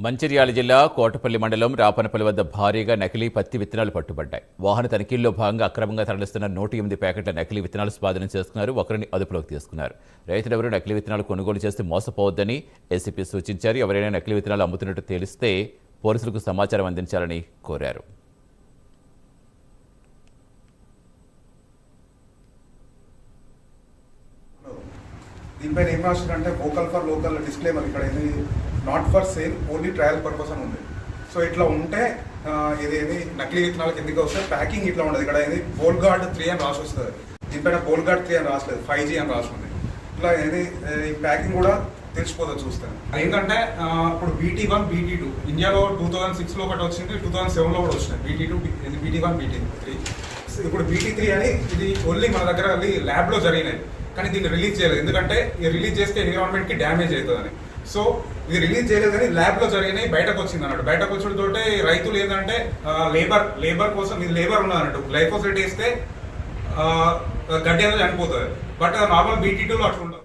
మంచిర్యాల జిల్లా కోటపల్లి మండలం రాపనపల్లి వద్ద భారీగా నకిలీ పత్తి విత్తనాలు పట్టుబడ్డాయి. వాహన తనిఖీల్లో భాగంగా అక్రమంగా తరలిస్తున్న 108 ప్యాకెట్ల నకిలీ విత్తనాలు స్వాధీనం చేసుకున్నారు. ఒకరిని అదుపులోకి తీసుకున్నారు. రైతులెవరూ నకిలీ విత్తనాలు కొనుగోలు చేస్తే మోసపోవద్దని ఏసీపీ సూచించారు. ఎవరైనా నకిలీ విత్తనాలు అమ్ముతున్నట్టు తేలిస్తే పోలీసులకు సమాచారం అందించాలని కోరారు. దీనిపైన ఏం రాసిందంటే వోకల్ ఫర్ లోకల్ డిస్క్లైమర్ ఇక్కడ ఏది not for sale only trial purpose అని ఉంది. సో ఇట్లా ఉంటే ఇదేది నకిలీ విత్తనాలకు ఎందుకు వస్తాయి, ప్యాకింగ్ ఇట్లా ఉండదు. ఇక్కడ ఏది బోల్గార్డ్ 3 అని రాసి వస్తుంది. దీనిపైన బోల్గార్డ్ 3 అని రాసలేదు, 5G అని రాస్తుంది. ఇట్లా ఏది ఈ ప్యాకింగ్ కూడా తెలిసిపోతుంది చూస్తాను. ఏంటంటే ఇప్పుడు BT1 BT2 ఇండియాలో 2006లో ఒకటి వచ్చింది, 2007లో కూడా వచ్చినాయి. BT1 BT3. ఇప్పుడు BT3 అని ఇది ఓన్లీ మన దగ్గర ల్యాబ్లో జరిగినాయి, కానీ దీన్ని రిలీజ్ చేయలేదు. ఎందుకంటే ఇది రిలీజ్ చేస్తే ఎన్విరాన్మెంట్కి డ్యామేజ్ అవుతుందని. సో ఇది రిలీజ్ చేయలేదు, కానీ ల్యాబ్లో జరిగినాయి బయటకు వచ్చింది అన్నట్టు. బయటకు వచ్చడంతో రైతులు ఏంటంటే లేబర్ కోసం ఇది లేబర్ ఉన్నది అన్నట్టు. గ్లైఫోసేట్ వేస్తే గడ్డి అనేది చనిపోతుంది. బట్ నార్మల్ BT2లో అట్లా ఉండదు.